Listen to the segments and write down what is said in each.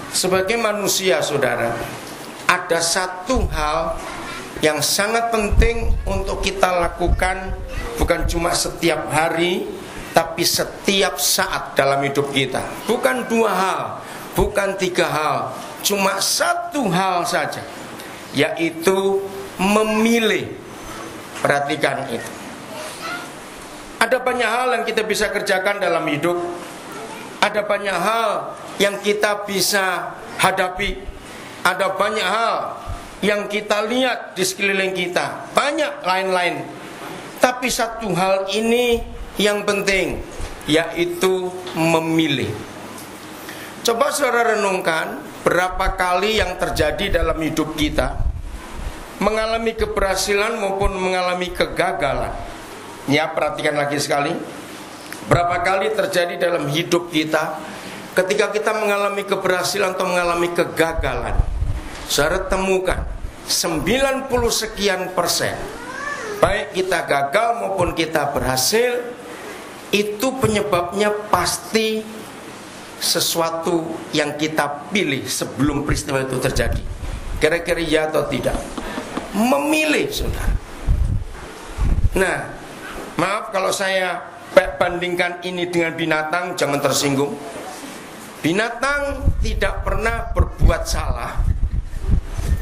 Sebagai manusia, saudara, ada satu hal yang sangat penting untuk kita lakukan, bukan cuma setiap hari, tapi setiap saat dalam hidup kita. Bukan dua hal, bukan tiga hal, cuma satu hal saja, yaitu memilih. Perhatikan itu. Ada banyak hal yang kita bisa kerjakan dalam hidup. Ada banyak hal yang kita bisa hadapi. Ada banyak hal yang kita lihat di sekeliling kita. Banyak lain-lain. Tapi satu hal ini yang penting, yaitu memilih. Coba saudara renungkan, berapa kali yang terjadi dalam hidup kita, mengalami keberhasilan maupun mengalami kegagalan. Ya, perhatikan lagi sekali. Berapa kali terjadi dalam hidup kita ketika kita mengalami keberhasilan atau mengalami kegagalan. Saudara temukan 90 sekian persen, baik kita gagal maupun kita berhasil, itu penyebabnya pasti sesuatu yang kita pilih sebelum peristiwa itu terjadi. Kira-kira ya atau tidak? Memilih, saudara. Nah, maaf kalau saya bandingkan ini dengan binatang, jangan tersinggung. Binatang tidak pernah berbuat salah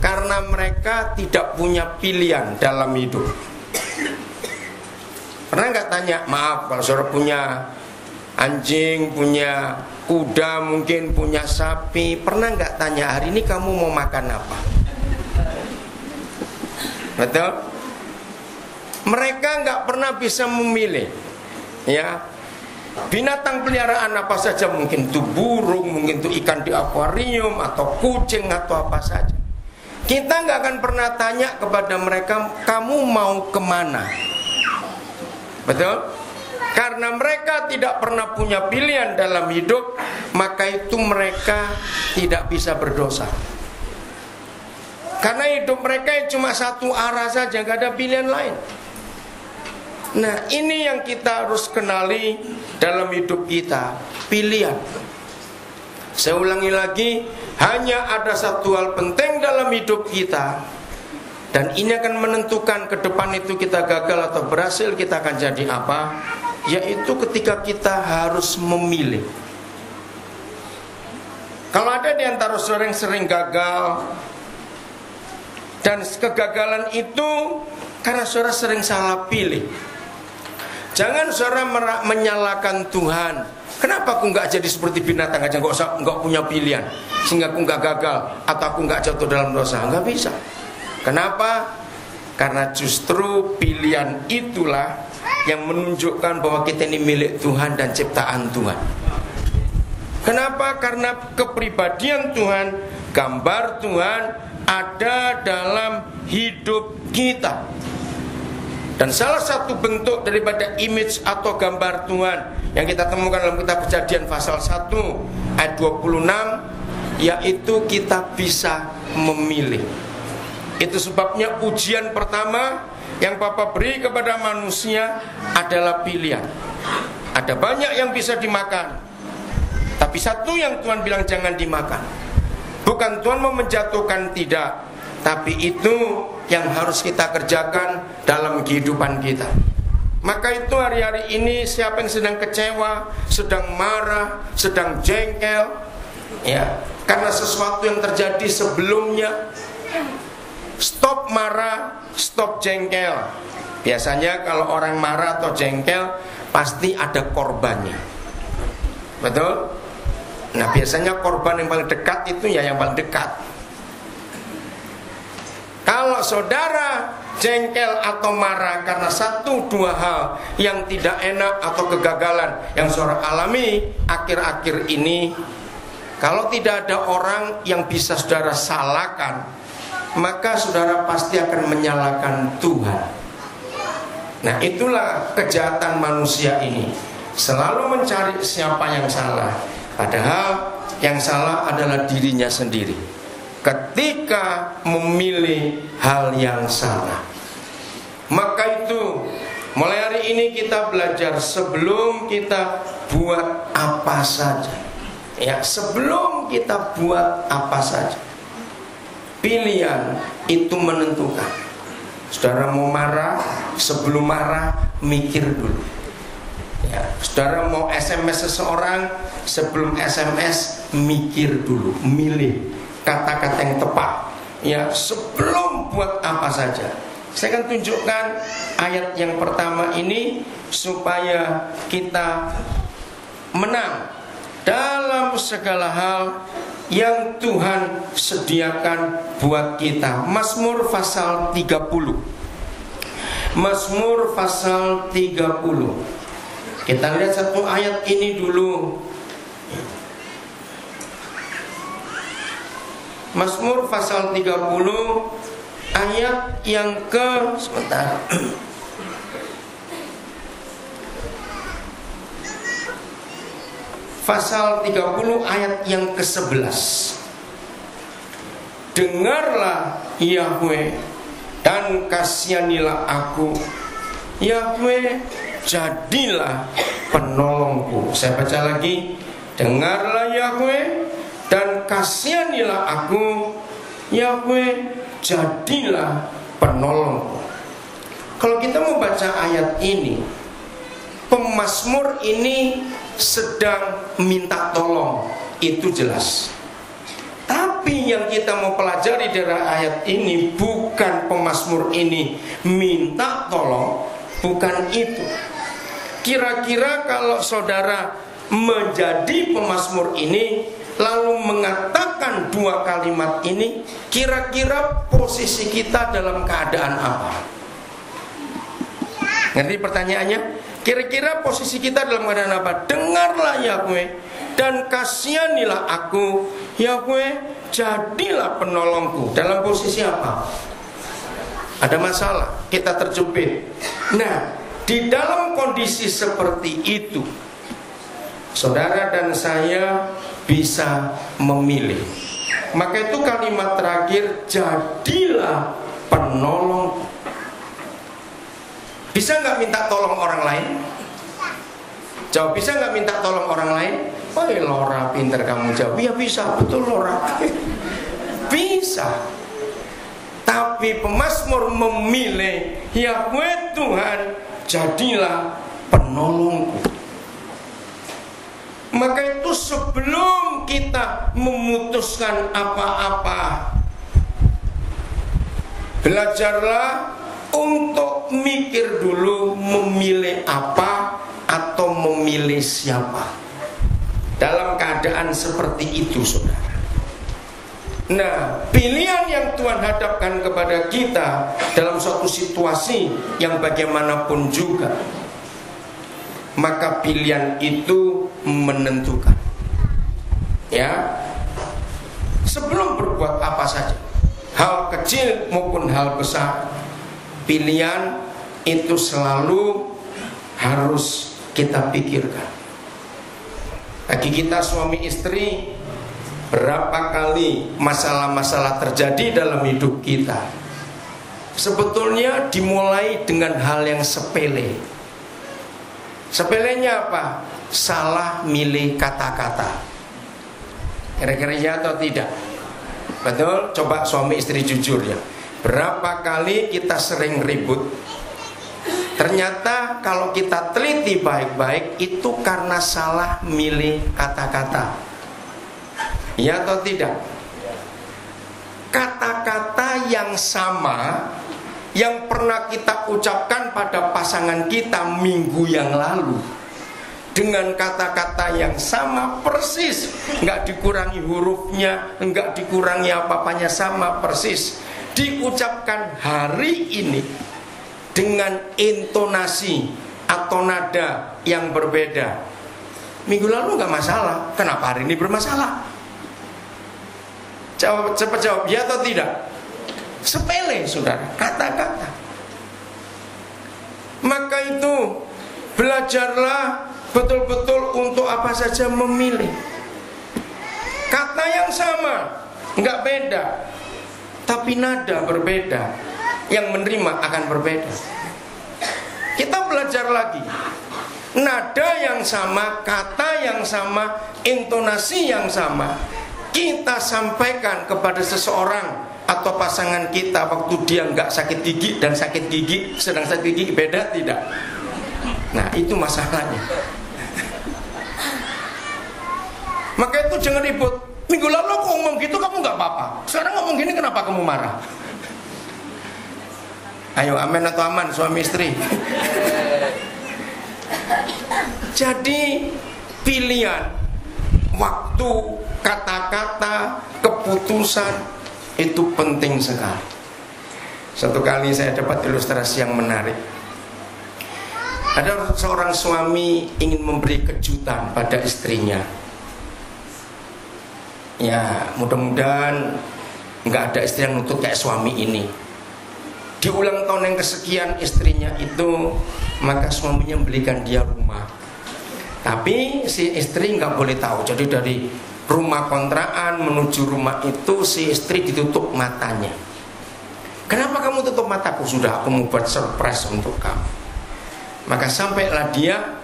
karena mereka tidak punya pilihan dalam hidup. Pernah nggak tanya, maaf kalau saudara punya anjing, punya kuda, mungkin punya sapi, pernah nggak tanya, hari ini kamu mau makan apa? Betul? Mereka nggak pernah bisa memilih. Ya, binatang peliharaan apa saja, mungkin itu burung, mungkin itu ikan di akuarium, atau kucing, atau apa saja. Kita nggak akan pernah tanya kepada mereka, kamu mau kemana? Betul? Karena mereka tidak pernah punya pilihan dalam hidup, maka itu mereka tidak bisa berdosa. Karena hidup mereka cuma satu arah saja, nggak ada pilihan lain. Nah, ini yang kita harus kenali dalam hidup kita, pilihan. Saya ulangi lagi, hanya ada satu hal penting dalam hidup kita, dan ini akan menentukan ke depan itu kita gagal atau berhasil, kita akan jadi apa, yaitu ketika kita harus memilih. Kalau ada di antara saudara yang sering gagal, dan kegagalan itu karena saudara sering salah pilih, jangan saudara menyalahkan Tuhan. Kenapa aku nggak jadi seperti binatang aja, nggak punya pilihan, sehingga aku nggak gagal atau aku nggak jatuh dalam dosa? Nggak bisa. Kenapa? Karena justru pilihan itulah yang menunjukkan bahwa kita ini milik Tuhan dan ciptaan Tuhan. Kenapa? Karena kepribadian Tuhan, gambar Tuhan ada dalam hidup kita. Dan salah satu bentuk daripada image atau gambar Tuhan yang kita temukan dalam kitab Kejadian pasal 1 ayat 26, yaitu kita bisa memilih. Itu sebabnya ujian pertama yang Bapa beri kepada manusia adalah pilihan. Ada banyak yang bisa dimakan, tapi satu yang Tuhan bilang jangan dimakan. Bukan Tuhan mau menjatuhkan, tidak, tapi itu yang harus kita kerjakan dalam kehidupan kita. Maka itu hari-hari ini siapa yang sedang kecewa, sedang marah, sedang jengkel, ya, karena sesuatu yang terjadi sebelumnya, stop marah, stop jengkel. Biasanya kalau orang marah atau jengkel pasti ada korbannya. Betul? Nah, biasanya korban yang paling dekat itu ya yang paling dekat. Kalau saudara jengkel atau marah karena satu dua hal yang tidak enak atau kegagalan yang saudara alami akhir-akhir ini, kalau tidak ada orang yang bisa saudara salahkan, maka saudara pasti akan menyalahkan Tuhan. Nah, itulah kejahatan manusia ini, selalu mencari siapa yang salah, padahal yang salah adalah dirinya sendiri ketika memilih hal yang salah. Maka itu mulai hari ini kita belajar, sebelum kita buat apa saja, Ya, sebelum kita buat apa saja, pilihan itu menentukan. Saudara mau marah, sebelum marah mikir dulu. Ya, saudara mau SMS seseorang, sebelum SMS mikir dulu, milih kata-kata yang tepat. Ya, sebelum buat apa saja. Saya akan tunjukkan ayat yang pertama ini supaya kita menang dalam segala hal yang Tuhan sediakan buat kita. Mazmur pasal 30. Mazmur pasal 30. Kita lihat satu ayat ini dulu. Mazmur pasal 30 ayat yang sebentar. Pasal 30 ayat yang ke-11. Dengarlah Yahweh dan kasihanilah aku. Yahweh, jadilah penolongku. Saya baca lagi. Dengarlah Yahweh dan kasihanilah aku. Yahweh, jadilah penolongku. Kalau kita mau baca ayat ini, pemazmur ini sedang minta tolong, itu jelas. Tapi yang kita mau pelajari dari ayat ini bukan pemazmur ini minta tolong, bukan itu. Kira-kira kalau saudara menjadi pemazmur ini lalu mengatakan dua kalimat ini, kira-kira posisi kita dalam keadaan apa? Ngerti pertanyaannya? Kira-kira posisi kita dalam keadaan apa? Dengarlah Yahweh dan kasihanilah aku. Yahweh, jadilah penolongku. Dalam posisi apa? Ada masalah, kita terjepit. Nah, di dalam kondisi seperti itu, saudara dan saya bisa memilih. Maka itu kalimat terakhir, jadilah penolongku. Bisa nggak minta tolong orang lain? Jawab, bisa nggak minta tolong orang lain? Oh, Lora, pinter kamu jawab. Ya bisa, betul Lora. Bisa. Tapi pemazmur memilih, Yahweh Tuhan, jadilah penolongku. Maka itu sebelum kita memutuskan apa-apa, belajarlah untuk mikir dulu memilih apa atau memilih siapa. Dalam keadaan seperti itu, saudara. Nah, pilihan yang Tuhan hadapkan kepada kita dalam suatu situasi yang bagaimanapun juga, maka pilihan itu menentukan. Ya, sebelum berbuat apa saja, hal kecil maupun hal besar, pilihan itu selalu harus kita pikirkan. Bagi kita suami istri, berapa kali masalah-masalah terjadi dalam hidup kita, sebetulnya dimulai dengan hal yang sepele. Sepelenya apa? Salah milih kata-kata. Kira-kira ya atau tidak? Betul? Coba suami istri jujur ya. Berapa kali kita sering ribut, ternyata kalau kita teliti baik-baik itu karena salah milih kata-kata. Ya atau tidak? Kata-kata yang sama yang pernah kita ucapkan pada pasangan kita minggu yang lalu, dengan kata-kata yang sama persis, nggak dikurangi hurufnya, nggak dikurangi apa-apanya, sama persis, diucapkan hari ini dengan intonasi atau nada yang berbeda. Minggu lalu nggak masalah, kenapa hari ini bermasalah? Jawab, cepat jawab, ya atau tidak? Sepele, saudara, kata-kata. Maka itu belajarlah betul-betul untuk apa saja memilih. Kata yang sama, nggak beda, tapi nada berbeda, yang menerima akan berbeda. Kita belajar lagi. nada yang sama, kata yang sama, intonasi yang sama, kita sampaikan kepada seseorang atau pasangan kita waktu dia nggak sakit gigi dan sakit gigi, sedang sakit gigi, beda tidak? Nah, itu masalahnya. Maka itu jangan ribut. Minggu lalu aku ngomong gitu kamu nggak apa-apa. Sekarang ngomong gini kenapa kamu marah? Ayo, amin atau aman suami istri. Jadi pilihan, waktu, kata-kata, keputusan itu penting sekali. Satu kali saya dapat ilustrasi yang menarik. Ada seorang suami ingin memberi kejutan pada istrinya. Ya, mudah-mudahan nggak ada istri yang nuntut kayak suami ini. Di ulang tahun yang kesekian istrinya itu, maka suaminya belikan dia rumah. Tapi si istri nggak boleh tahu. Jadi dari rumah kontrakan menuju rumah itu si istri ditutup matanya. Kenapa kamu tutup mataku? Sudah, aku mau buat surprise untuk kamu. Maka sampailah dia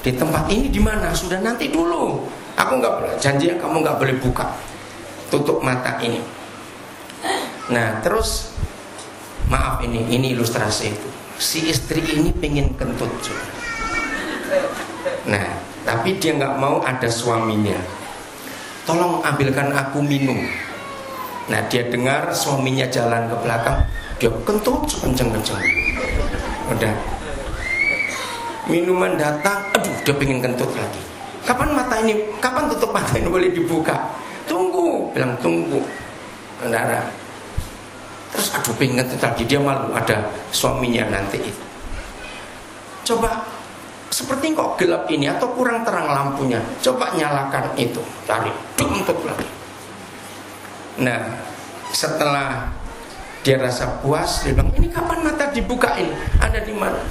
di tempat ini. Di mana? Sudah, nanti dulu. Aku nggak janji kamu nggak boleh buka, tutup mata ini. Nah terus, maaf ini ilustrasi itu. Si istri ini pengen kentut juga. Nah, tapi dia nggak mau ada suaminya. Tolong ambilkan aku minum. Nah, dia dengar suaminya jalan ke belakang, dia kentut sekenceng-kenceng. Udah, minuman datang, aduh, dia pengen kentut lagi. Kapan tutup mata ini boleh dibuka? Tunggu, bilang tunggu. Saudara. Terus aduh pengen kentut lagi, dia malu ada suaminya nanti itu. Coba, seperti kok gelap ini atau kurang terang lampunya, coba nyalakan itu, cari, tuntut lagi. Nah, setelah dia rasa puas, dia bilang, ini kapan mata dibukain? Ada di mana?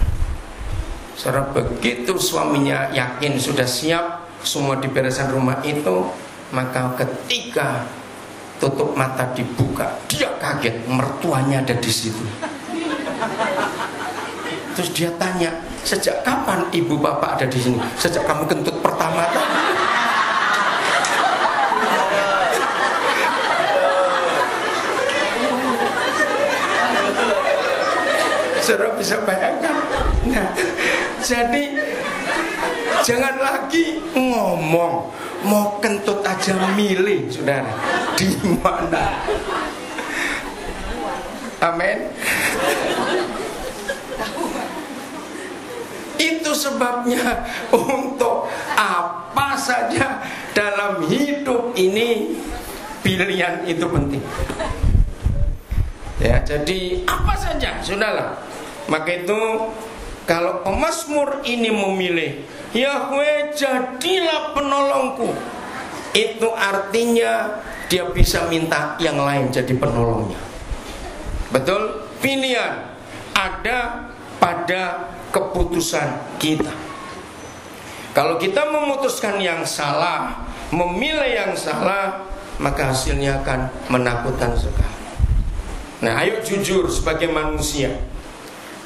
Saudara, begitu suaminya yakin sudah siap semua dibereskan rumah itu, maka ketika tutup mata dibuka, dia kaget, mertuanya ada di situ. Terus dia tanya, sejak kapan ibu bapak ada di sini? Sejak kamu kentut pertama tadi. Saudara bisa bayangkan. Nah, jadi jangan lagi ngomong, mau kentut aja milih, saudara, di mana? Amin. Itu sebabnya untuk apa saja dalam hidup ini pilihan itu penting. Ya, jadi apa saja, saudara. Maka itu kalau pemazmur ini memilih Yahweh jadilah penolongku, itu artinya dia bisa minta yang lain jadi penolongnya. Betul? Pilihan ada pada keputusan kita. Kalau kita memutuskan yang salah, memilih yang salah, maka hasilnya akan menakutkan sekali. Nah, ayo jujur sebagai manusia.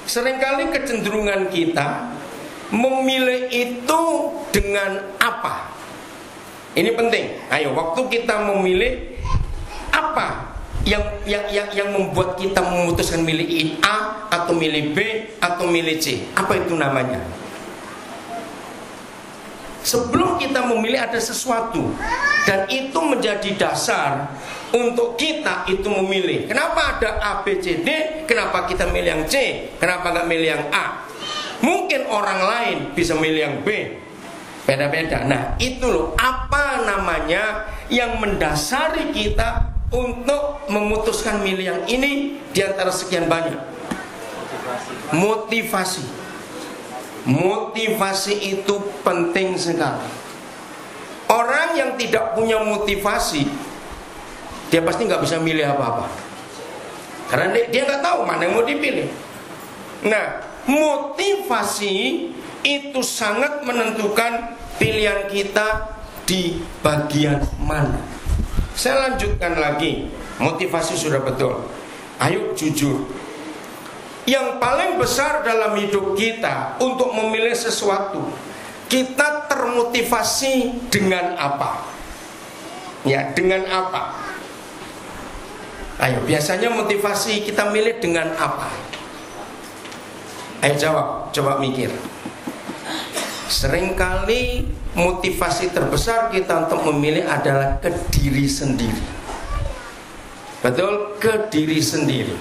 Seringkali kecenderungan kita memilih itu dengan apa? Ini penting. Ayo, waktu kita memilih apa yang membuat kita memutuskan milih A atau milih B atau milih C? Apa itu namanya? Sebelum kita memilih ada sesuatu, dan itu menjadi dasar untuk kita itu memilih. Kenapa ada A, B, C, D? Kenapa kita milih yang C? Kenapa nggak milih yang A? Mungkin orang lain bisa milih yang B. Beda-beda. Nah, itu loh apa namanya yang mendasari kita untuk memutuskan milih yang ini di antara sekian banyak. Motivasi. Motivasi itu penting sekali. Orang yang tidak punya motivasi, dia pasti nggak bisa milih apa-apa, karena dia nggak tahu mana yang mau dipilih. Nah, motivasi itu sangat menentukan pilihan kita di bagian mana. Saya lanjutkan lagi. Motivasi sudah betul. Ayo jujur. Yang paling besar dalam hidup kita untuk memilih sesuatu, kita termotivasi dengan apa? Ya, dengan apa? Ayo, biasanya motivasi kita milih dengan apa? Ayo jawab, coba mikir. Seringkali motivasi terbesar kita untuk memilih adalah ke diri sendiri. Betul, ke diri sendiri.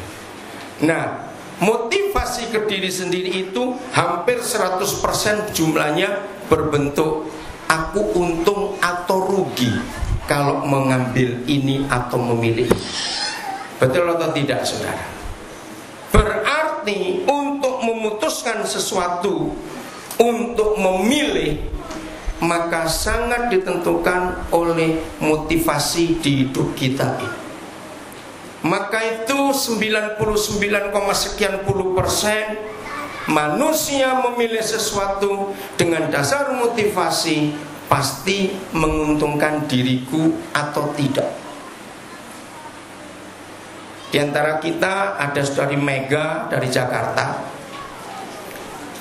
Nah, motivasi ke diri sendiri itu hampir 100% jumlahnya berbentuk aku untung atau rugi kalau mengambil ini atau memilih. Betul atau tidak, saudara? Berarti untuk memutuskan sesuatu, untuk memilih, maka sangat ditentukan oleh motivasi di hidup kita ini. Maka itu 99, sekian puluh persen manusia memilih sesuatu dengan dasar motivasi pasti menguntungkan diriku atau tidak. Di antara kita ada saudari Mega dari Jakarta.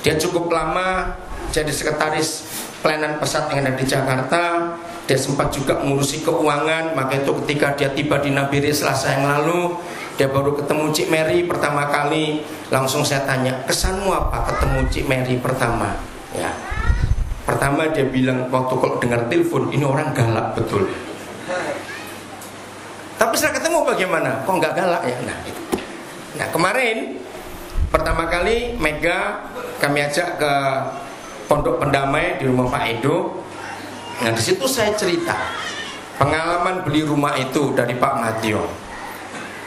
Dia cukup lama jadi sekretaris pelayanan pesat yang ada di Jakarta. Dia sempat juga mengurusi keuangan. Maka itu ketika dia tiba di Nabire Selasa yang lalu, dia baru ketemu Cik Mary pertama kali. Langsung saya tanya, kesanmu apa ketemu Cik Mary pertama? Ya, pertama dia bilang waktu kalau dengar telepon, ini orang galak betul. Tapi setelah ketemu bagaimana? Kok nggak galak ya? Nah kemarin pertama kali Mega kami ajak ke Pondok Pendamai di rumah Pak Edo. Nah di situ saya cerita pengalaman beli rumah itu dari Pak Matio.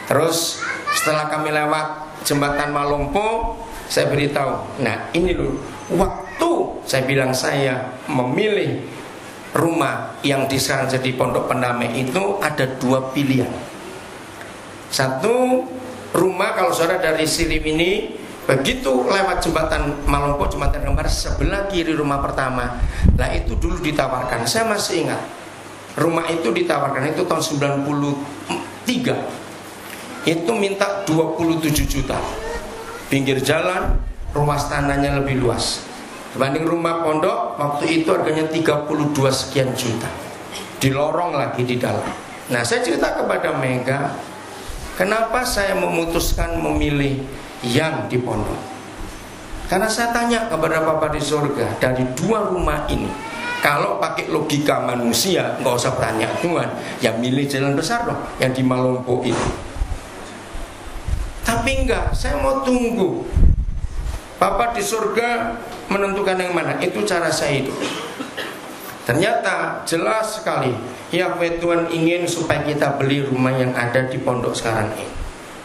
Terus setelah kami lewat jembatan Malompo, saya beritahu, nah ini loh, waktu saya bilang saya memilih rumah yang sekarang jadi Pondok Pendamai itu ada dua pilihan. Satu, rumah kalau saudara dari Sirim ini begitu lewat jembatan Malompo, jembatan Kembar, sebelah kiri rumah pertama. Nah itu dulu ditawarkan, saya masih ingat. Rumah itu ditawarkan itu tahun 93. Itu minta 27 juta. Pinggir jalan, rumah tanahnya lebih luas. Dibanding rumah pondok, waktu itu harganya 32 sekian juta. Di lorong lagi di dalam. Nah saya cerita kepada Mega, kenapa saya memutuskan memilih yang di pondok. Karena saya tanya kepada Bapak di surga, dari dua rumah ini, kalau pakai logika manusia, nggak usah tanya Tuhan, ya milih jalan besar dong, yang di Malompo itu. Tapi enggak, saya mau tunggu Bapak di surga menentukan yang mana. Itu cara saya hidup. Ternyata jelas sekali Yahweh Tuhan ingin supaya kita beli rumah yang ada di pondok sekarang ini.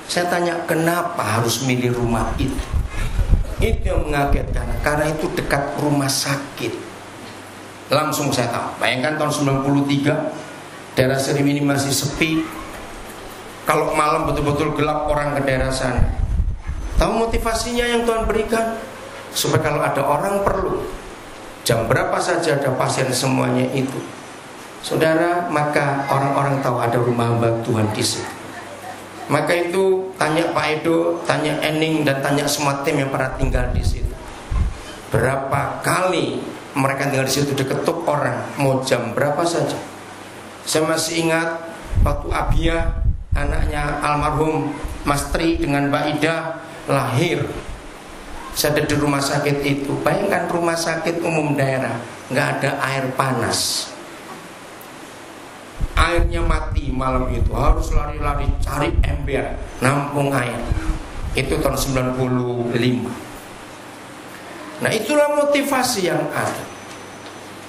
Saya tanya kenapa harus milih rumah itu. Itu yang mengagetkan, karena itu dekat rumah sakit. Langsung saya tahu. Bayangkan tahun 93, daerah Serim ini masih sepi. Kalau malam betul-betul gelap, orang ke daerah sana. Tahu motivasinya yang Tuhan berikan? Supaya kalau ada orang perlu, jam berapa saja ada pasien, semuanya itu. Saudara, maka orang-orang tahu ada rumah hamba Tuhan di situ. Maka itu tanya Pak Edo, tanya Ening, dan tanya semua tim yang pernah tinggal di situ. Berapa kali mereka tinggal di situ diketuk orang, mau jam berapa saja. Saya masih ingat waktu Abia, anaknya almarhum Mas Tri dengan Mbak Ida lahir. Saya ada di rumah sakit itu. Bayangkan rumah sakit umum daerah, nggak ada air panas. Airnya mati malam itu, harus lari-lari cari ember, nampung air. Itu tahun 95. Nah itulah motivasi yang ada.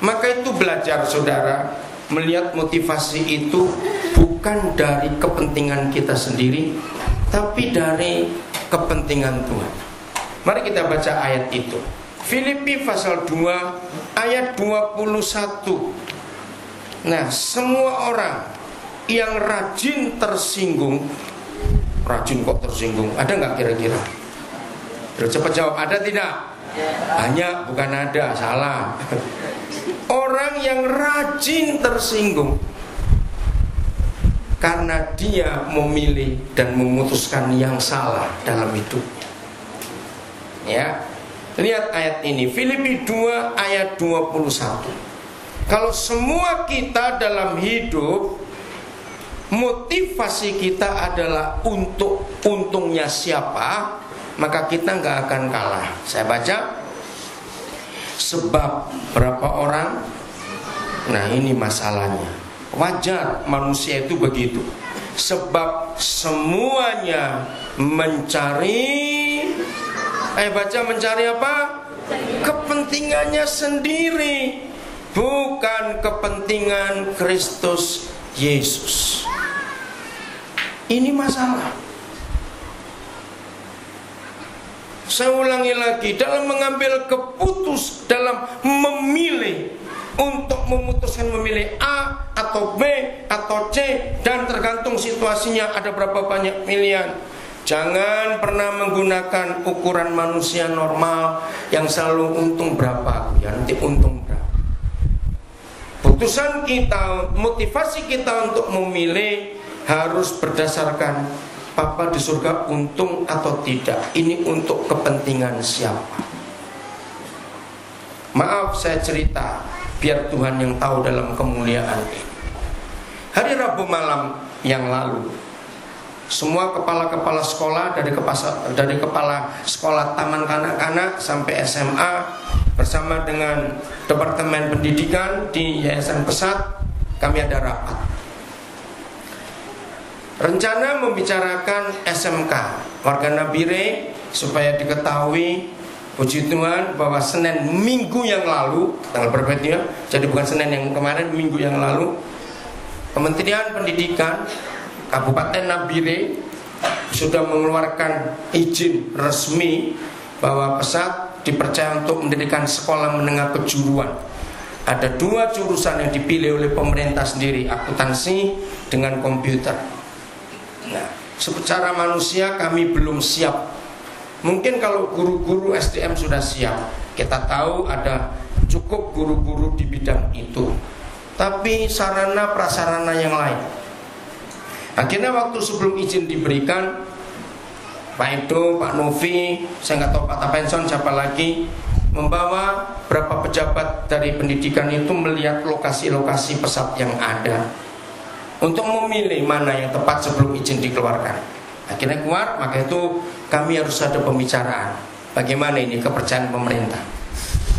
Maka itu belajar saudara, melihat motivasi itu bukan dari kepentingan kita sendiri, tapi dari kepentingan Tuhan. Mari kita baca ayat itu. Filipi pasal 2 ayat 21. Nah, semua orang yang rajin tersinggung. Rajin kok tersinggung? Ada nggak kira-kira? Terus cepat jawab, ada tidak? Banyak, bukan ada, salah. Orang yang rajin tersinggung karena dia memilih dan memutuskan yang salah dalam hidupnya. Ya, Lihat ayat ini, Filipi 2 ayat 21. Kalau semua kita dalam hidup motivasi kita adalah untuk untungnya siapa, maka kita nggak akan kalah. Saya baca, sebab berapa orang, nah ini masalahnya. Wajar manusia itu begitu. Sebab semuanya mencari, baca, mencari apa? Kepentingannya sendiri, bukan kepentingan Kristus Yesus. Ini masalah. Saya ulangi lagi, dalam mengambil dalam memilih, untuk memutuskan memilih A atau B atau C, dan tergantung situasinya ada berapa banyak pilihan. Jangan pernah menggunakan ukuran manusia normal yang selalu untung berapa, ya nanti untung berapa. Putusan kita, motivasi kita untuk memilih harus berdasarkan Papa di surga untung atau tidak. Ini untuk kepentingan siapa? Maaf saya cerita, biar Tuhan yang tahu dalam kemuliaan ini. Hari Rabu malam yang lalu, semua kepala-kepala sekolah dari kepala sekolah taman kanak-kanak sampai SMA bersama dengan Departemen Pendidikan di Yayasan Pesat, kami ada rapat. Rencana membicarakan SMK warga Nabire supaya diketahui, puji Tuhan, bahwa Senin minggu yang lalu, tanggal berapa itu ya? Jadi bukan Senin yang kemarin, minggu yang lalu, Kementerian Pendidikan Kabupaten Nabire sudah mengeluarkan izin resmi bahwa Pesat dipercaya untuk mendirikan sekolah menengah kejuruan. Ada 2 jurusan yang dipilih oleh pemerintah sendiri, akuntansi dengan komputer. Nah, secara manusia kami belum siap. Mungkin kalau guru-guru SDM sudah siap, kita tahu ada cukup guru-guru di bidang itu. Tapi sarana prasarana yang lain. Akhirnya waktu sebelum izin diberikan, Pak Edo, Pak Novi, saya nggak tahu Pak Tapenson siapa lagi, membawa berapa pejabat dari pendidikan itu melihat lokasi-lokasi pesat yang ada untuk memilih mana yang tepat sebelum izin dikeluarkan. Akhirnya keluar, maka itu kami harus ada pembicaraan. Bagaimana ini kepercayaan pemerintah?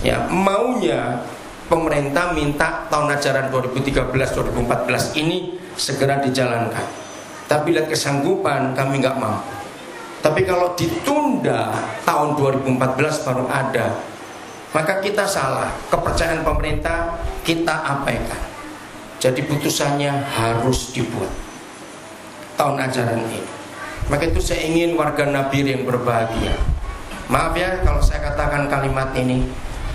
Ya, maunya pemerintah minta tahun ajaran 2013-2014 ini segera dijalankan. Tapi lihat kesanggupan kami nggak mampu. Tapi kalau ditunda tahun 2014 baru ada, maka kita salah. Kepercayaan pemerintah kita abaikan. Jadi putusannya harus dibuat tahun ajaran ini. Maka itu saya ingin warga Nabire yang berbahagia. Maaf ya kalau saya katakan kalimat ini.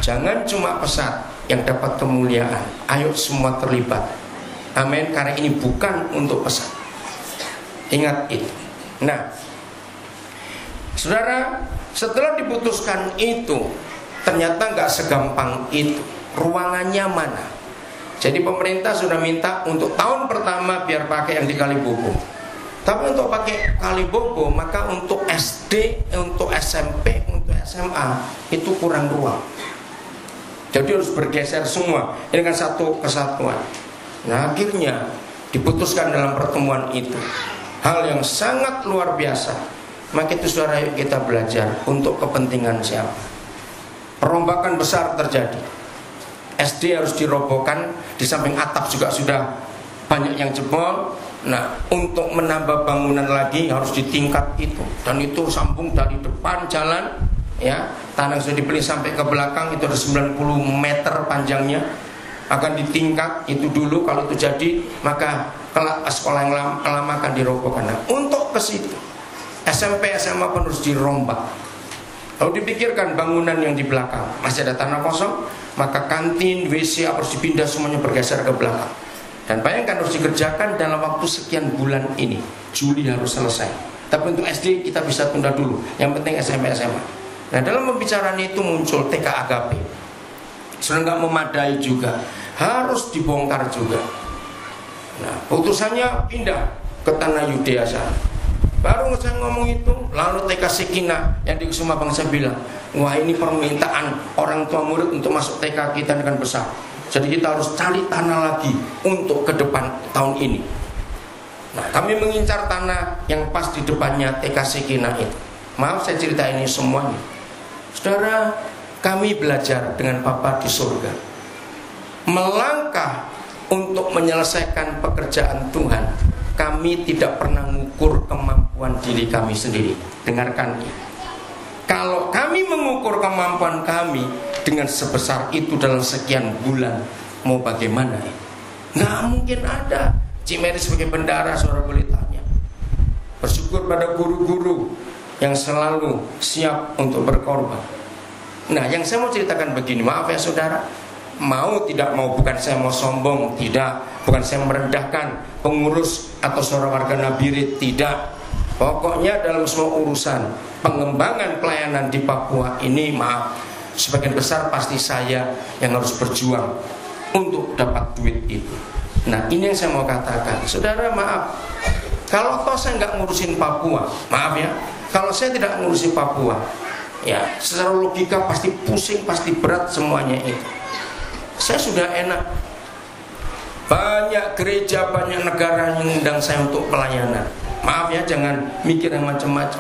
Jangan cuma Pesat yang dapat kemuliaan. Ayo semua terlibat. Amin. Karena ini bukan untuk Pesat. Ingat itu. Nah, saudara, setelah diputuskan itu, ternyata nggak segampang itu. Ruangannya mana? Jadi pemerintah sudah minta untuk tahun pertama biar pakai yang di Kalibobo. Tapi untuk pakai Kalibobo, maka untuk SD, untuk SMP, untuk SMA itu kurang ruang. Jadi harus bergeser semua. Ini kan satu kesatuan. Nah, akhirnya diputuskan dalam pertemuan itu hal yang sangat luar biasa. Maka itu saudara, kita belajar untuk kepentingan siapa. Perombakan besar terjadi. SD harus dirobohkan, di samping atap juga sudah banyak yang jebol. Nah, untuk menambah bangunan lagi harus di tingkat itu, dan itu sambung dari depan jalan, ya, tanah sudah dibeli sampai ke belakang, itu ada 90 meter panjangnya, akan ditingkat itu dulu. Kalau itu jadi, maka kelak sekolah yang lama akan dirobohkan. Nah, untuk ke situ SMP SMA pun harus dirombak. Lalu dipikirkan bangunan yang di belakang masih ada tanah kosong, maka kantin, WC harus dipindah semuanya bergeser ke belakang. Dan bayangkan harus dikerjakan dalam waktu sekian bulan ini. Juli harus selesai. Tapi untuk SD kita bisa tunda dulu. Yang penting SMP SMA. Nah, dalam pembicaraan itu muncul TK Agape. Sudah nggak memadai juga, harus dibongkar juga. Nah, putusannya pindah ke tanah Yudea sana. Baru saya ngomong itu, lalu TK Sekina yang di Kusuma Bangsa bilang, wah ini permintaan orang tua murid untuk masuk TK kita dengan besar. Jadi kita harus cari tanah lagi untuk ke depan tahun ini. Nah, kami mengincar tanah yang pas di depannya TK Sekina itu. Maaf saya cerita ini semuanya. Saudara, kami belajar dengan Papa di surga, melangkah untuk menyelesaikan pekerjaan Tuhan. Kami tidak pernah mengukur kemampuan diri kami sendiri. Dengarkan ini. Kalau kami mengukur kemampuan kami dengan sebesar itu dalam sekian bulan, mau bagaimana? Nggak mungkin ada. Cimeri sebagai bendara, saudara boleh tanya. Bersyukur pada guru-guru yang selalu siap untuk berkorban. Nah, yang saya mau ceritakan begini, maaf ya saudara, mau tidak mau, bukan saya mau sombong, tidak, bukan saya merendahkan pengurus atau saudara warga Nabirit, tidak. Pokoknya dalam semua urusan pengembangan pelayanan di Papua ini, maaf, sebagian besar pasti saya yang harus berjuang untuk dapat duit itu. Nah, ini yang saya mau katakan, saudara, maaf, kalau toh saya nggak ngurusin Papua, maaf ya, kalau saya tidak ngurusin Papua, ya secara logika pasti pusing, pasti berat semuanya itu. Saya sudah enak, banyak gereja, banyak negara yang mengundang saya untuk pelayanan. Maaf ya, jangan mikir yang macam-macam.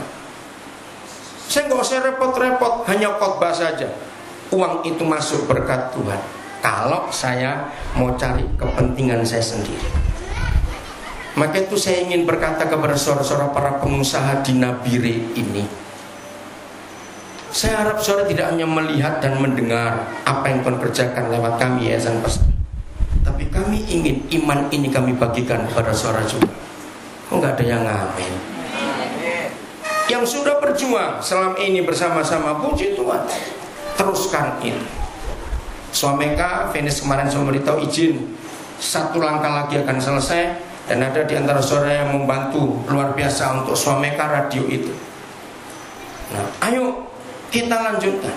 Saya nggak usah repot-repot, hanya khotbah saja. Uang itu masuk berkat Tuhan. Kalau saya mau cari kepentingan saya sendiri. Maka itu saya ingin berkata kepada saudara-saudara para pengusaha di Nabire ini. Saya harap saudara tidak hanya melihat dan mendengar apa yang Tuhan kerjakan lewat kami Yayasan Pesan, tapi kami ingin iman ini kami bagikan kepada saudara juga. Kok nggak ada yang ngamen? Yang sudah berjuang selama ini bersama-sama, puji Tuhan, teruskan ini. Swameka, Venus kemarin saya memberitahu izin 1 langkah lagi akan selesai, dan ada di antara saudara yang membantu luar biasa untuk Swameka radio itu. Nah, ayo kita lanjutkan.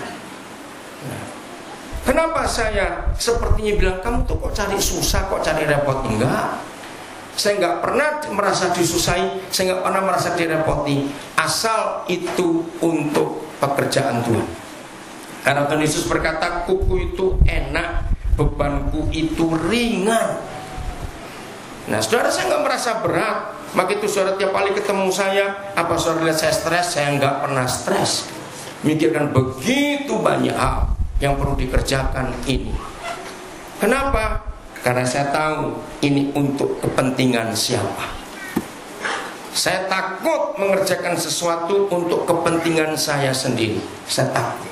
Nah, kenapa saya sepertinya bilang kamu tuh kok cari susah, kok cari repot? Enggak, saya nggak pernah merasa disusahi, saya nggak pernah merasa direpoti, asal itu untuk pekerjaan Tuhan. Karena Tuhan Yesus berkata, kuku itu enak, bebanku itu ringan. Nah, saudara, saya nggak merasa berat. Maka itu saudara tiap kali ketemu saya, apa saudara lihat saya stres? Saya nggak pernah stres. Mikirkan begitu banyak hal yang perlu dikerjakan ini. Kenapa? Karena saya tahu ini untuk kepentingan siapa. Saya takut mengerjakan sesuatu untuk kepentingan saya sendiri. Saya takut.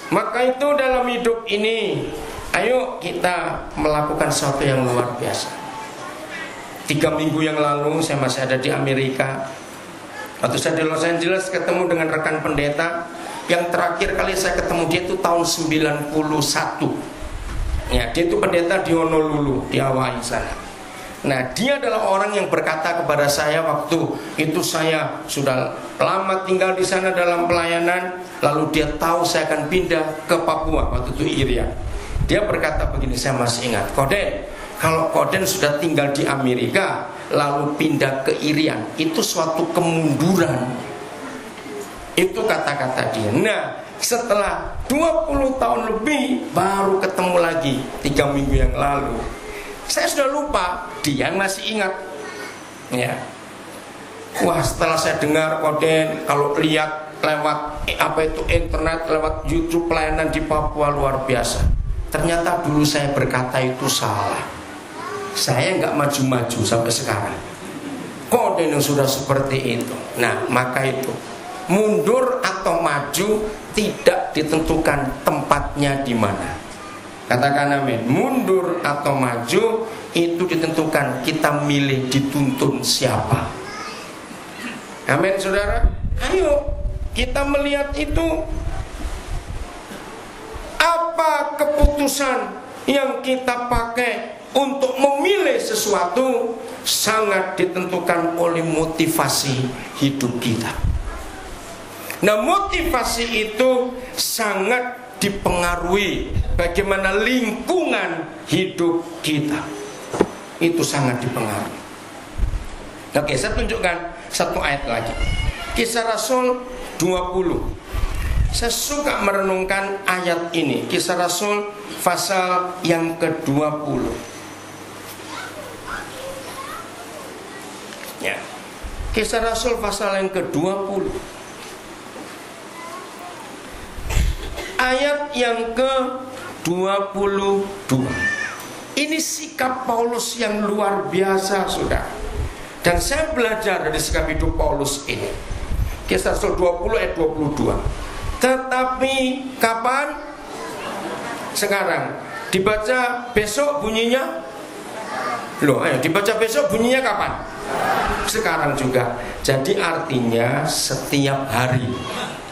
Maka itu dalam hidup ini, ayo kita melakukan sesuatu yang luar biasa. 3 minggu yang lalu saya masih ada di Amerika. Waktu saya di Los Angeles ketemu dengan rekan pendeta. Yang terakhir kali saya ketemu dia itu tahun 91. Ya, dia itu pendeta di Honolulu, di Hawaii sana. Nah, dia adalah orang yang berkata kepada saya waktu itu saya sudah lama tinggal di sana dalam pelayanan, lalu dia tahu saya akan pindah ke Papua waktu itu Irian. Dia berkata begini, saya masih ingat, Koden, kalau Koden sudah tinggal di Amerika lalu pindah ke Irian, itu suatu kemunduran. Itu kata-kata dia. Nah, setelah 20 tahun lebih baru ketemu lagi 3 minggu yang lalu. Saya sudah lupa, dia masih ingat. Ya. Wah, setelah saya dengar Koden, kalau lihat lewat internet, lewat YouTube pelayanan di Papua luar biasa. Ternyata dulu saya berkata itu salah. Saya nggak maju-maju sampai sekarang. Koden yang sudah seperti itu. Nah, maka itu mundur atau maju tidak ditentukan tempatnya di mana. Katakan amin. Mundur atau maju itu ditentukan kita milih dituntun siapa. Amin, saudara. Ayo kita melihat itu. Apa keputusan yang kita pakai untuk memilih sesuatu sangat ditentukan oleh motivasi hidup kita. Nah, motivasi itu sangat dipengaruhi bagaimana lingkungan hidup kita. Itu sangat dipengaruhi. Oke, saya tunjukkan satu ayat lagi. Kisah Rasul 20. Saya suka merenungkan ayat ini. Kisah Rasul pasal yang ke-20. Ya. Kisah Rasul pasal yang ke-20. Ayat yang ke-22. Ini sikap Paulus yang luar biasa, saudara. Dan saya belajar dari sikap hidup Paulus ini. Kisah Rasul 20 ayat 22. Tetapi kapan? Sekarang. Dibaca besok bunyinya? Loh, ayo dibaca besok bunyinya kapan? Sekarang juga. Jadi artinya setiap hari.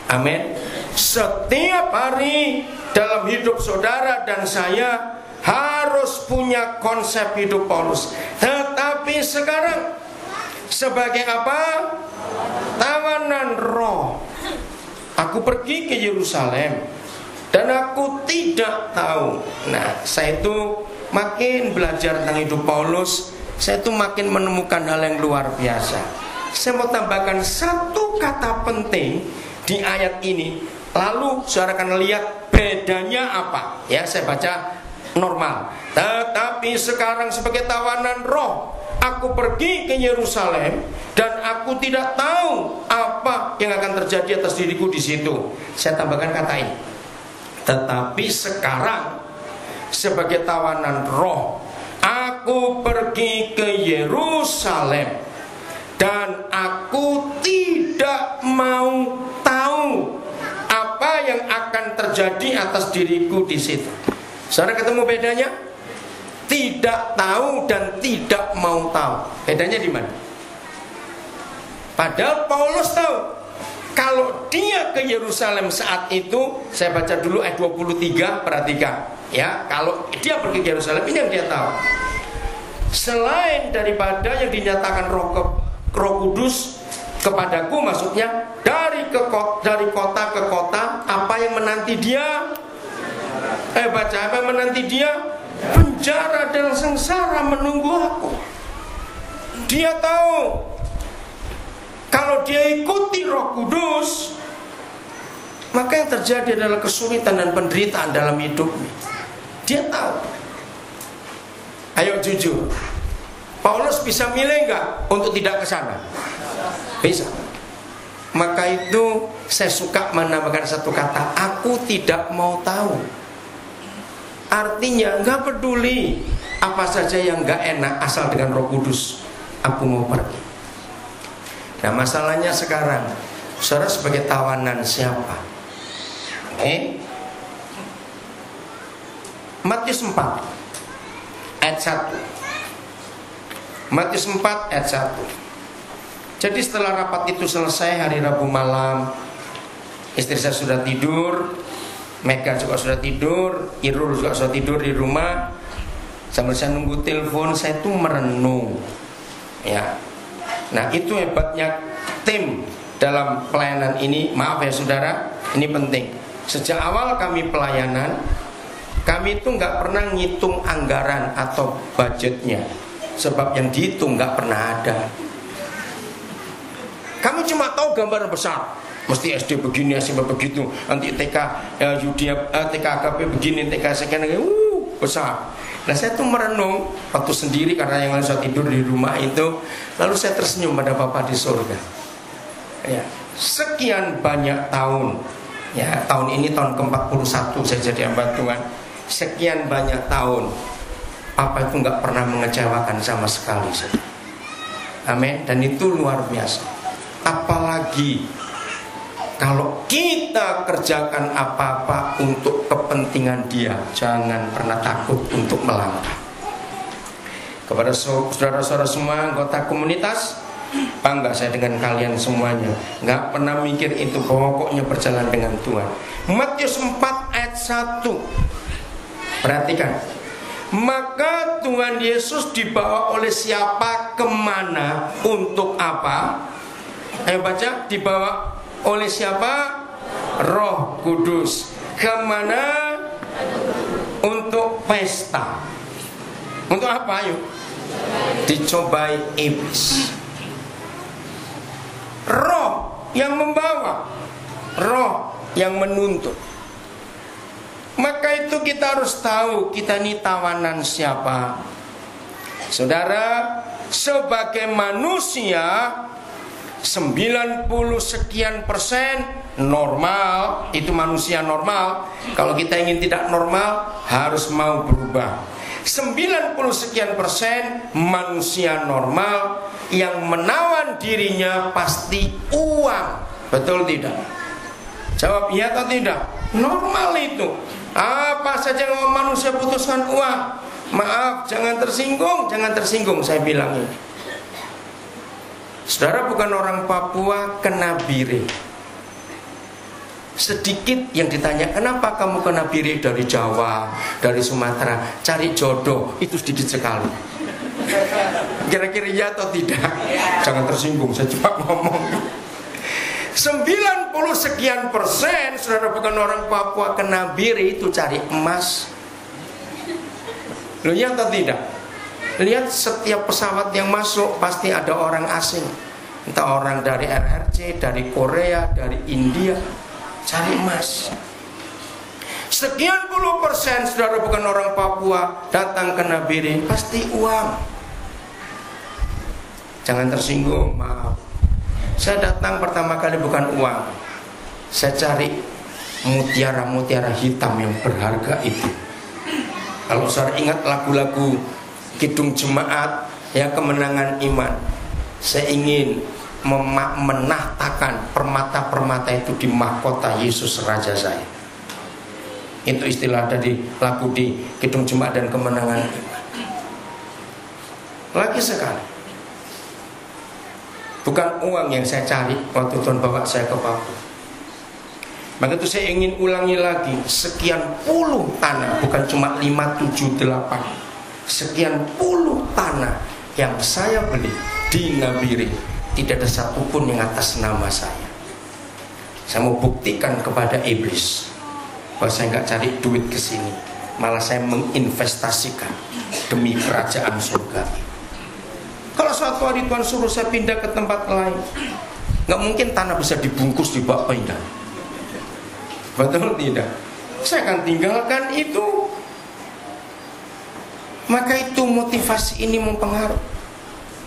Amin. Setiap hari dalam hidup saudara dan saya harus punya konsep hidup Paulus. Tetapi sekarang sebagai apa? Tawanan roh. Aku pergi ke Yerusalem dan aku tidak tahu. Nah, saya itu makin belajar tentang hidup Paulus, saya itu makin menemukan hal yang luar biasa. Saya mau tambahkan satu kata penting di ayat ini. Lalu saudara akan lihat bedanya apa. Ya, saya baca normal. Tetapi sekarang sebagai tawanan roh, aku pergi ke Yerusalem dan aku tidak tahu apa yang akan terjadi atas diriku di situ. Saya tambahkan kata ini. Tetapi sekarang sebagai tawanan roh, aku pergi ke Yerusalem dan aku tidak mau tahu apa yang akan terjadi atas diriku di situ. Saudara ketemu bedanya? Tidak tahu dan tidak mau tahu. Bedanya di mana? Padahal Paulus tahu kalau dia ke Yerusalem saat itu, saya baca dulu ayat 23, perhatikan. Ya, kalau dia pergi ke Yerusalem, ini yang dia tahu. Selain daripada yang dinyatakan Roh Kudus kepadaku, maksudnya dari kota ke kota, apa yang menanti dia? Baca apa yang menanti dia? Penjara dan sengsara menunggu aku. Dia tahu kalau dia ikuti Roh Kudus, maka yang terjadi adalah kesulitan dan penderitaan dalam hidupnya. Dia tahu. Ayo jujur, Paulus bisa milih enggak untuk tidak ke sana? Bisa. Maka itu saya suka menambahkan satu kata, aku tidak mau tahu. Artinya enggak peduli apa saja yang enggak enak, asal dengan Roh Kudus aku mau pergi. Nah, masalahnya sekarang, saudara sebagai tawanan siapa? Matius 4 ayat 1. Matius 4 ayat 1. Jadi setelah rapat itu selesai hari Rabu malam, istri saya sudah tidur, Mega juga sudah tidur, Irul juga sudah tidur di rumah. Sambil saya nunggu telepon, saya tuh merenung. Ya. Nah, itu hebatnya tim dalam pelayanan ini. Maaf ya saudara, ini penting. Sejak awal kami pelayanan, kami itu nggak pernah ngitung anggaran atau budgetnya, sebab yang dihitung nggak pernah ada. Kami cuma tahu gambaran besar. Mesti SD begini, SMP begitu, nanti TK TK AKP begini, TK sekian besar. Nah, saya tuh merenung waktu sendiri karena yang lain sudah tidur di rumah itu. Lalu saya tersenyum pada Bapa di surga. Ya, sekian banyak tahun. Ya, tahun ini tahun ke-41 saya jadi hamba Tuhan. Sekian banyak tahun, Papa itu nggak pernah mengecewakan sama sekali. Amin. Dan itu luar biasa. Apalagi kalau kita kerjakan apa-apa untuk kepentingan dia, jangan pernah takut untuk melangkah. Kepada saudara-saudara semua anggota komunitas, bangga saya dengan kalian semuanya. Nggak pernah mikir itu, pokoknya berjalan dengan Tuhan. Matius 4 ayat 1. Perhatikan. Maka Tuhan Yesus dibawa oleh siapa kemana, untuk apa? Ayo baca, dibawa oleh siapa? Roh Kudus. Kemana? Untuk pesta. Untuk apa? Ayo, dicobai iblis. yang membawa, roh yang menuntut. Maka itu kita harus tahu kita ini tawanan siapa. Saudara, sebagai manusia 90 sekian persen normal, itu manusia normal. Kalau kita ingin tidak normal, harus mau berubah. 90 sekian persen manusia normal yang menawan dirinya pasti uang. Betul tidak? Jawab iya atau tidak? Normal itu. Apa saja yang manusia putuskan uang. Maaf, jangan tersinggung saya bilang ini. Saudara bukan orang Papua, kena biri. Sedikit yang ditanya, kenapa kamu kena biri dari Jawa, dari Sumatera, cari jodoh, itu sedikit sekali. Kira-kira ya atau tidak? Jangan tersinggung, saya cuma ngomong. 90 sekian persen saudara bukan orang Papua kena biri itu cari emas. Loh ya atau tidak? Lihat setiap pesawat yang masuk pasti ada orang asing. Entah orang dari RRC, dari Korea, dari India, cari emas. Sekian puluh persen saudara bukan orang Papua datang kena biri pasti uang. Jangan tersinggung, maaf. Saya datang pertama kali bukan uang. Saya cari mutiara-mutiara hitam yang berharga itu. Kalau saudara ingat lagu-lagu Kidung Jemaat, ya kemenangan iman. Saya ingin menahtakan permata-permata itu di mahkota Yesus Raja saya. Itu istilah dari lagu di Kidung Jemaat dan kemenangan iman. Lagi sekali, bukan uang yang saya cari waktu Tuhan bawa saya ke Papua. Maka itu saya ingin ulangi lagi, sekian puluh tanah, bukan cuma 5, 7, 8, sekian puluh tanah yang saya beli di Nabire, tidak ada satupun yang atas nama saya. Saya mau buktikan kepada iblis bahwa saya nggak cari duit ke sini, malah saya menginvestasikan demi kerajaan surga. Kalau suatu hari Tuhan suruh saya pindah ke tempat lain, nggak mungkin tanah bisa dibungkus dibawa pindah. Betul tidak? Saya akan tinggalkan itu. Maka itu motivasi ini mempengaruhi.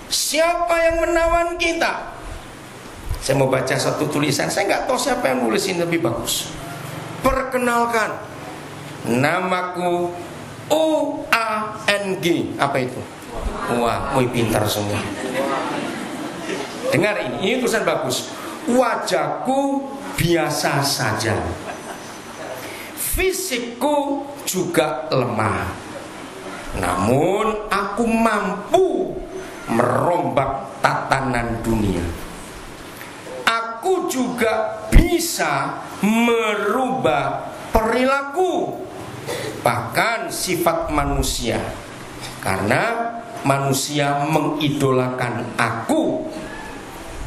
Siapa yang menawan kita? Saya mau baca satu tulisan. Saya nggak tahu siapa yang nulis ini lebih bagus. Perkenalkan, namaku UANG. Apa itu? Wah, pintar semua. Dengar ini tulisan bagus. Wajahku biasa saja, fisikku juga lemah, namun aku mampu merombak tatanan dunia. Aku juga bisa merubah perilaku, bahkan sifat manusia, karena manusia mengidolakan aku.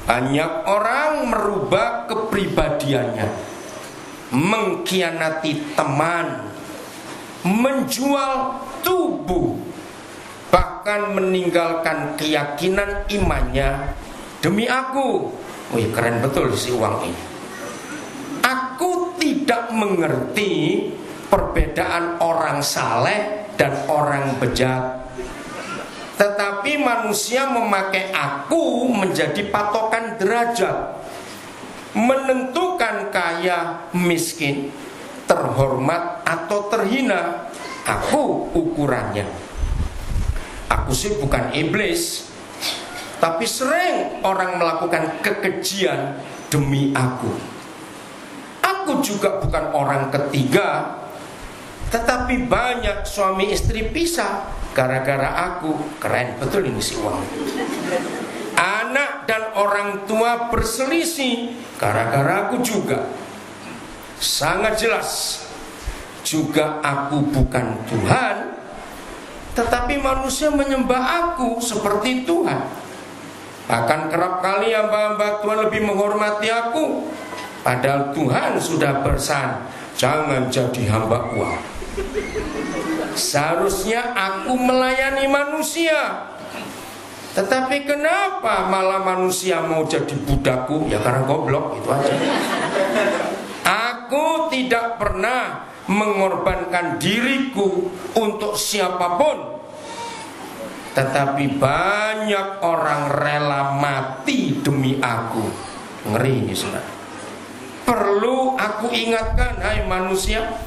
Banyak orang merubah kepribadiannya, mengkhianati teman, menjual tubuh, bahkan meninggalkan keyakinan imannya demi aku. Wih, keren betul si uang ini. Aku tidak mengerti perbedaan orang saleh dan orang bejat, tetapi manusia memakai aku menjadi patokan derajat, menentukan kaya, miskin, terhormat atau terhina. Aku ukurannya. Aku sih bukan iblis, tapi sering orang melakukan kekejian demi aku. Aku juga bukan orang ketiga, tetapi banyak suami istri pisah gara-gara aku. Keren betul ini si uang. Anak dan orang tua berselisih gara-gara aku juga. Sangat jelas juga aku bukan Tuhan, tetapi manusia menyembah aku seperti Tuhan. Bahkan kerap kali hamba-hamba Tuhan lebih menghormati aku, padahal Tuhan sudah bersan, jangan jadi hamba uang. Seharusnya aku melayani manusia, Tetapi kenapa malah manusia mau jadi budakku? Ya karena goblok, itu aja. Aku tidak pernah mengorbankan diriku untuk siapapun, tetapi banyak orang rela mati demi aku. Ngeri ini, saudara. Perlu aku ingatkan, hai manusia,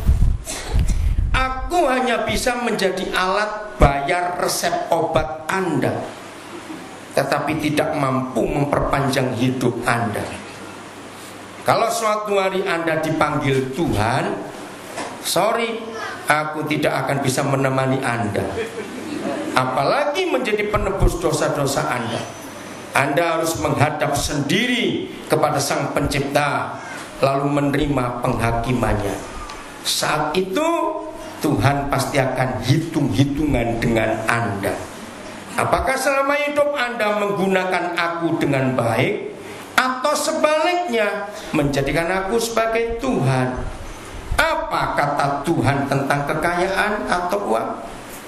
aku hanya bisa menjadi alat bayar resep obat Anda, tetapi tidak mampu memperpanjang hidup Anda. Kalau suatu hari Anda dipanggil Tuhan, sorry, aku tidak akan bisa menemani Anda, apalagi menjadi penebus dosa-dosa Anda. Anda harus menghadap sendiri kepada Sang Pencipta, lalu menerima penghakimannya. Saat itu Tuhan pasti akan hitung-hitungan dengan Anda. Apakah selama hidup Anda menggunakan aku dengan baik, atau sebaliknya menjadikan aku sebagai Tuhan? Apa kata Tuhan tentang kekayaan atau uang?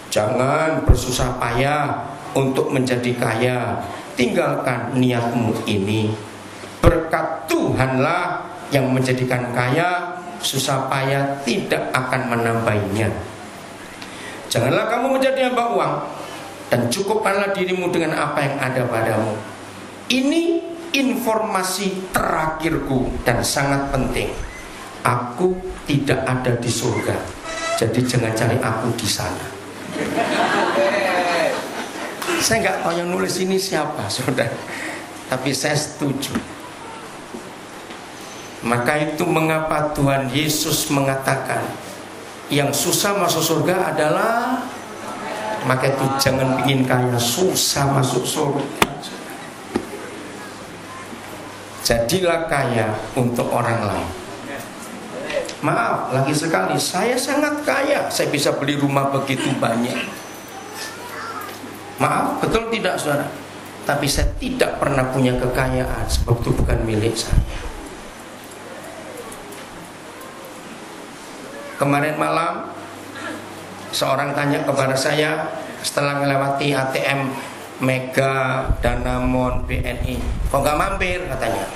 Jangan bersusah payah untuk menjadi kaya. Tinggalkan niatmu ini. Berkat Tuhanlah yang menjadikan kaya, susah payah tidak akan menambahinya. Janganlah kamu menjadi hamba uang, dan cukupkanlah dirimu dengan apa yang ada padamu. Ini informasi terakhirku dan sangat penting. Aku tidak ada di surga, jadi jangan cari aku di sana. Saya nggak tahu yang nulis ini siapa, saudara, tapi saya setuju. Maka itu mengapa Tuhan Yesus mengatakan yang susah masuk surga adalah, maka itu jangan bikin kaya, susah masuk surga. Jadilah kaya untuk orang lain. Maaf, lagi sekali, saya sangat kaya, saya bisa beli rumah begitu banyak. Maaf, betul tidak, saudara? Tapi saya tidak pernah punya kekayaan, sebab itu bukan milik saya. Kemarin malam seorang tanya kepada saya setelah melewati ATM Mega, Danamon, BNI, kok nggak mampir, katanya.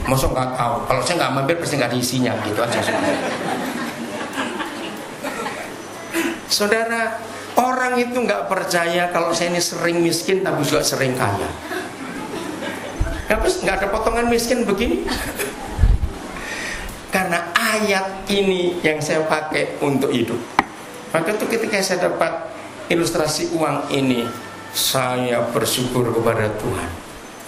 Masa nggak tahu? Kalau saya nggak mampir pasti nggak ada isinya, gitu aja. Saudara, orang itu nggak percaya kalau saya ini sering miskin tapi juga sering kaya. Nggak ada potongan miskin begini. Karena ayat ini yang saya pakai untuk hidup. Maka itu ketika saya dapat ilustrasi uang ini, saya bersyukur kepada Tuhan.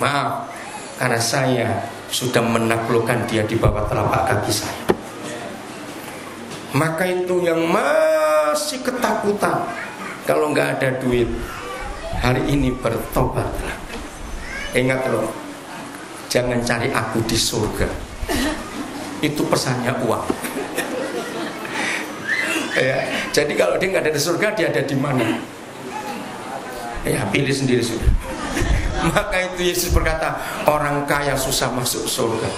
Maaf, karena saya sudah menaklukkan dia di bawah telapak kaki saya. Maka itu yang masih ketakutan kalau nggak ada duit, hari ini bertobatlah. Ingat loh, jangan cari aku di surga. Itu pesannya uang. Ya, jadi kalau dia nggak ada di surga, dia ada di mana? Ya, pilih sendiri sudah. Maka itu Yesus berkata, orang kaya susah masuk surga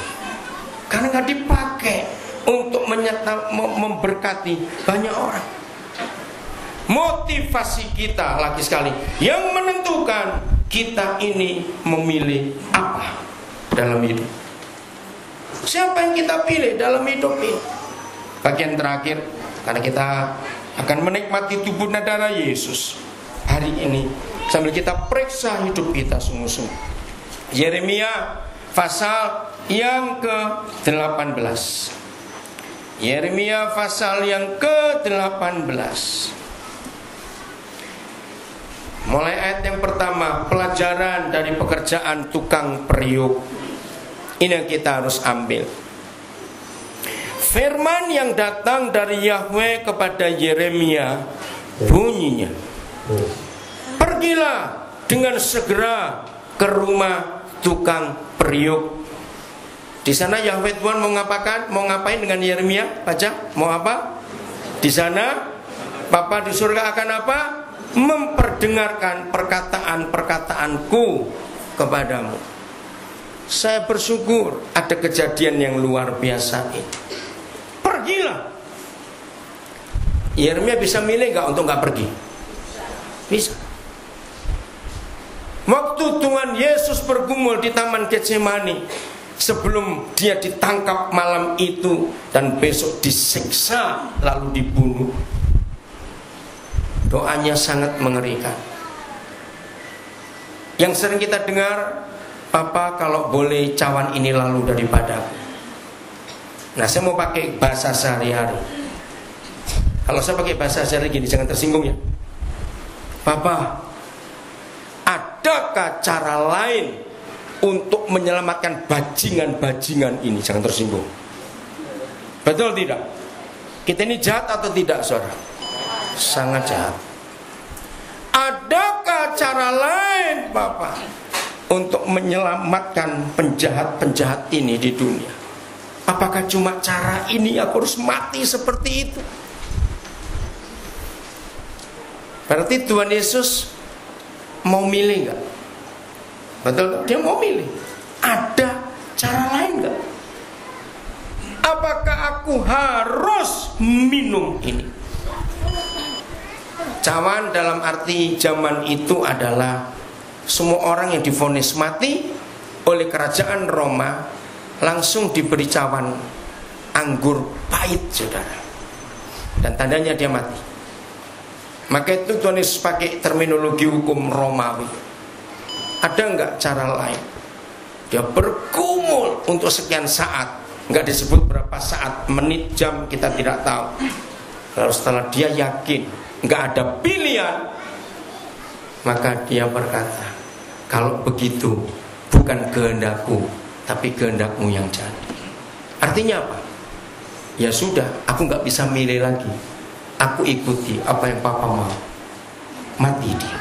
karena nggak dipakai untuk memberkati banyak orang. Motivasi kita lagi sekali yang menentukan kita ini memilih apa dalam hidup. Siapa yang kita pilih dalam hidup ini? Bagian terakhir, karena kita akan menikmati tubuh dan darah Yesus hari ini, sambil kita periksa hidup kita sungguh-sungguh. Yeremia pasal yang ke-18. Yeremia pasal yang ke-18. Mulai ayat yang pertama, pelajaran dari pekerjaan tukang periuk. Ini yang kita harus ambil. Firman yang datang dari Yahweh kepada Yeremia bunyinya, pergilah dengan segera ke rumah tukang periuk. Di sana Yahweh Tuhan mau ngapain dengan Yeremia? Baca, mau apa? Di sana Bapa di surga akan apa? Memperdengarkan perkataan-perkataanku kepadamu. Saya bersyukur ada kejadian yang luar biasa ini. Pergilah. Yeremia bisa milih nggak untuk nggak pergi? Bisa. Waktu Tuhan Yesus bergumul di Taman Getsemani, sebelum dia ditangkap malam itu dan besok disiksa lalu dibunuh, doanya sangat mengerikan. Yang sering kita dengar, Papa kalau boleh cawan ini lalu daripadaku. Nah, saya mau pakai bahasa sehari-hari. Kalau saya pakai bahasa sehari gini, jangan tersinggung ya. Papa, adakah cara lain untuk menyelamatkan bajingan-bajingan ini? Jangan tersinggung. Betul tidak? Kita ini jahat atau tidak, saudara? Sangat jahat. Adakah cara lain, Bapak, untuk menyelamatkan penjahat-penjahat ini di dunia? Apakah cuma cara ini aku harus mati seperti itu? Berarti Tuhan Yesus mau milih enggak? Betul, dia mau milih. Ada cara lain enggak? Apakah aku harus minum ini? Cawan dalam arti zaman itu adalah semua orang yang divonis mati oleh kerajaan Roma langsung diberi cawan anggur pahit, saudara. Dan tandanya dia mati. Maka itu Tuhan Yesus pakai terminologi hukum Romawi. Ada enggak cara lain? Dia bergumul untuk sekian saat, enggak disebut berapa saat, menit, jam, kita tidak tahu. Lalu setelah dia yakin enggak ada pilihan, maka dia berkata, kalau begitu bukan kehendakku, tapi kehendakmu yang jadi. Artinya apa? Ya sudah, aku enggak bisa milih lagi. Aku ikuti apa yang Papa mau. Mati dia.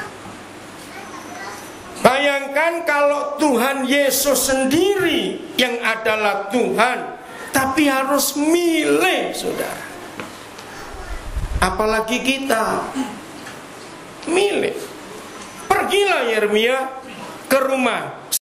Bayangkan kalau Tuhan Yesus sendiri yang adalah Tuhan, tapi harus milih, saudara. Apalagi kita milih. Pergilah Yeremia ke rumah